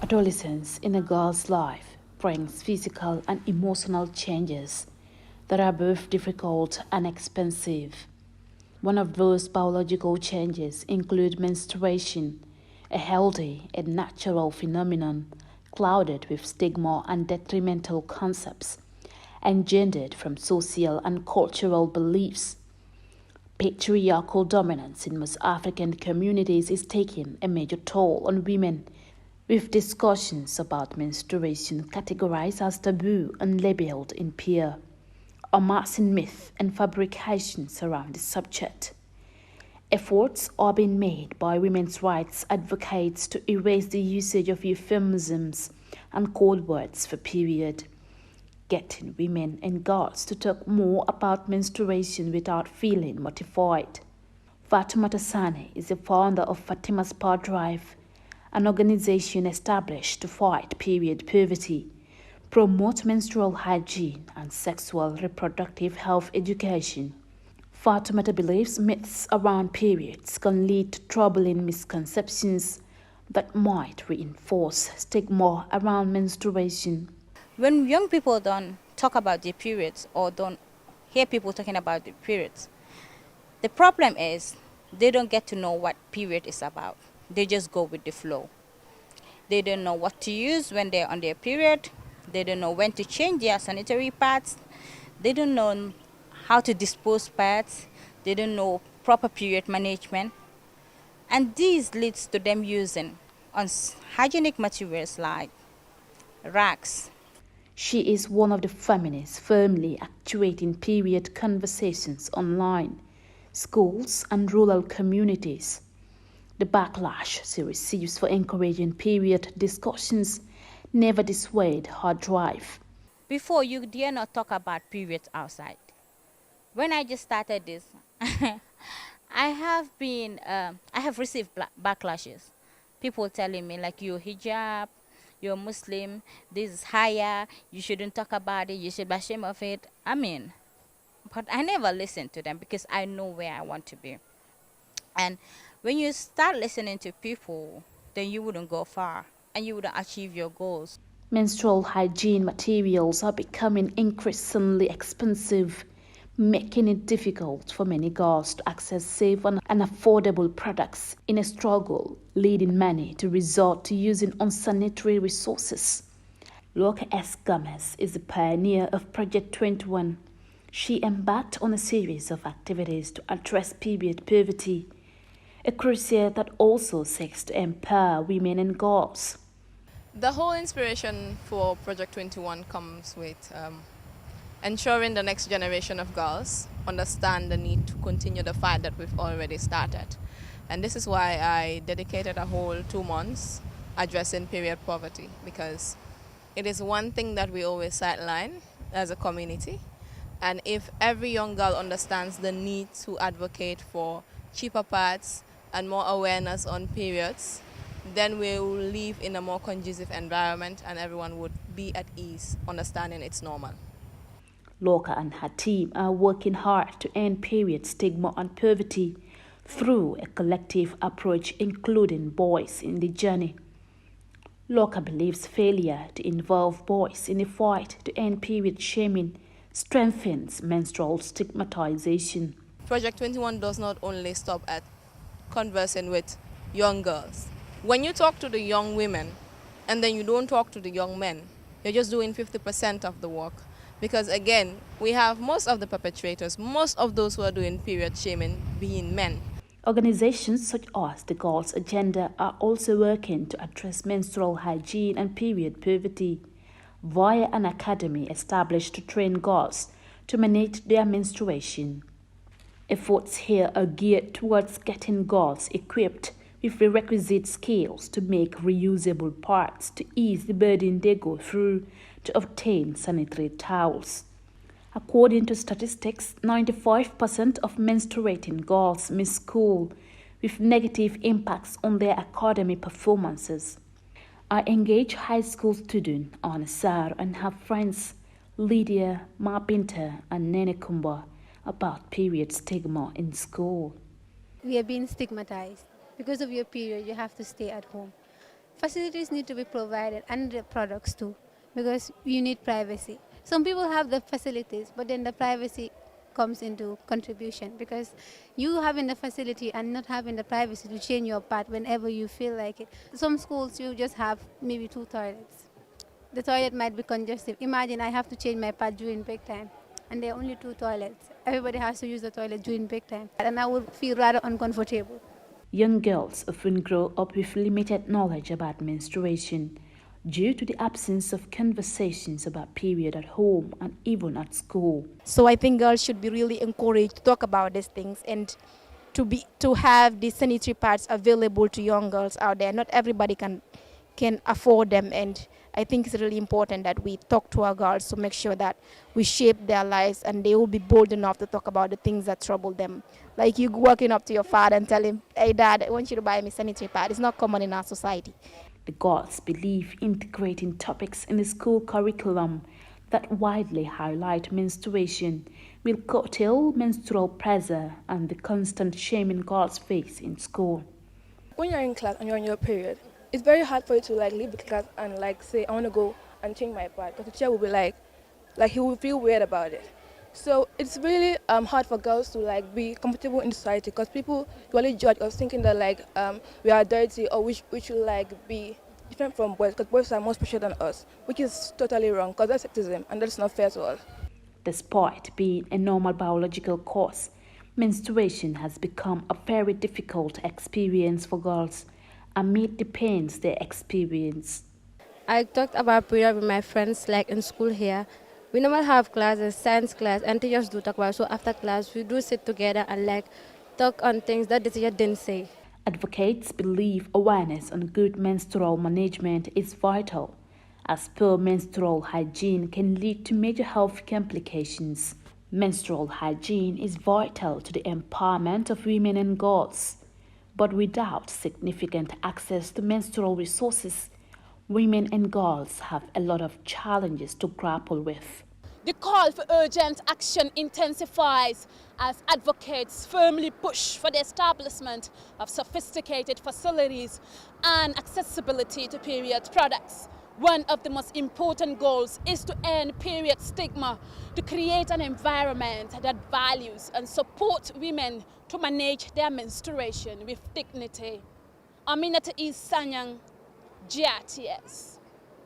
Adolescence in a girl's life brings physical and emotional changes that are both difficult and expensive. One of those biological changes include menstruation, a healthy and natural phenomenon clouded with stigma and detrimental concepts, engendered from social and cultural beliefs. Patriarchal dominance in most African communities is taking a major toll on women, with discussions about menstruation categorized as taboo and labeled impure, amassing myth and fabrications around the subject. Efforts are being made by women's rights advocates to erase the usage of euphemisms and code words for period, getting women and girls to talk more about menstruation without feeling mortified. Fatimata Sane is the founder of Fatima's Power Drive, an organization established to fight period poverty, promote menstrual hygiene, and sexual reproductive health education. Fatimata believes myths around periods can lead to troubling misconceptions that might reinforce stigma around menstruation. When young people don't talk about their periods or don't hear people talking about their periods, the problem is they don't get to know what period is about. They just go with the flow. They don't know what to use when they're on their period. They don't know when to change their sanitary pads. They don't know how to dispose pads. They don't know proper period management. And this leads to them using unhygienic materials like rags. She is one of the feminists firmly actuating period conversations online, schools, and rural communities. The backlash she receives for encouraging period discussions never dissuade her drive. Before, you dare not talk about periods outside. When I just started this, I have received backlashes. People telling me like you're hijab, you're Muslim, this is higher, you shouldn't talk about it, you should be ashamed of it. But I never listen to them because I know where I want to be. And when you start listening to people, then you wouldn't go far and you wouldn't achieve your goals. Menstrual hygiene materials are becoming increasingly expensive, making it difficult for many girls to access safe and affordable products in a struggle, leading many to resort to using unsanitary resources. Loka S. Gomez is the pioneer of Project 21. She embarked on a series of activities to address period poverty, a crusade that also seeks to empower women and girls. The whole inspiration for Project 21 comes with ensuring the next generation of girls understand the need to continue the fight that we've already started. And this is why I dedicated a whole 2 months addressing period poverty, because it is one thing that we always sideline as a community. And if every young girl understands the need to advocate for cheaper pads and more awareness on periods, then we will live in a more conducive environment and everyone would be at ease, understanding it's normal. Loka and her team are working hard to end period stigma and poverty through a collective approach including boys in the journey. Loka believes failure to involve boys in the fight to end period shaming strengthens menstrual stigmatization. Project 21 does not only stop at conversing with young girls. When you talk to the young women and then you don't talk to the young men, you're just doing 50% of the work. Because again, we have most of the perpetrators, most of those who are doing period shaming being men. Organizations such as the Girls' Agenda are also working to address menstrual hygiene and period poverty via an academy established to train girls to manage their menstruation. Efforts here are geared towards getting girls equipped with the requisite skills to make reusable parts to ease the burden they go through to obtain sanitary towels. According to statistics, 95% of menstruating girls miss school, with negative impacts on their academic performances. I engaged high school student Anasar and her friends Lydia, Mapinta, and Nene Kumba about period stigma in school. We are being stigmatized. Because of your period, you have to stay at home. facilities need to be provided and the products too, because you need privacy. Some people have the facilities, but then the privacy comes into contribution, because you having the facility and not having the privacy to change your pad whenever you feel like it. Some schools you just have maybe 2 toilets. The toilet might be congested. Imagine I have to change my pad during break time and there are only 2 toilets. Everybody has to use the toilet during break time and I would feel rather uncomfortable. Young girls often grow up with limited knowledge about menstruation due to the absence of conversations about period at home and even at school. So I think girls should be really encouraged to talk about these things and to have the sanitary pads available to young girls out there. Not everybody can afford them, and I think it's really important that we talk to our girls to make sure that we shape their lives and they will be bold enough to talk about the things that trouble them. Like you walking up to your father and telling him, "Hey dad, I want you to buy me sanitary pad." It's not common in our society. The girls believe integrating topics in the school curriculum that widely highlight menstruation will curtail menstrual pressure and the constant shaming girls face in school. When you're in class and you're on your period, it's very hard for you to leave the class and say I want to go and change my pad, because the teacher will be like he will feel weird about it. So it's really hard for girls to be comfortable in society, because people usually judge us thinking that we are dirty or we should be different from boys, because boys are more special than us, which is totally wrong, because that's sexism and that's not fair to us. Despite being a normal biological cause, menstruation has become a very difficult experience for girls amid the pains they experience. I talked about period with my friends in school here. We normally have classes, science class, and teachers do talk about it. So after class, we do sit together and talk on things that the teacher didn't say. Advocates believe awareness on good menstrual management is vital, as poor menstrual hygiene can lead to major health complications. Menstrual hygiene is vital to the empowerment of women and girls, but without significant access to menstrual resources, women and girls have a lot of challenges to grapple with. The call for urgent action intensifies as advocates firmly push for the establishment of sophisticated facilities and accessibility to period products. One of the most important goals is to end period stigma, to create an environment that values and supports women to manage their menstruation with dignity. Aminata is Sanyang, GRTS.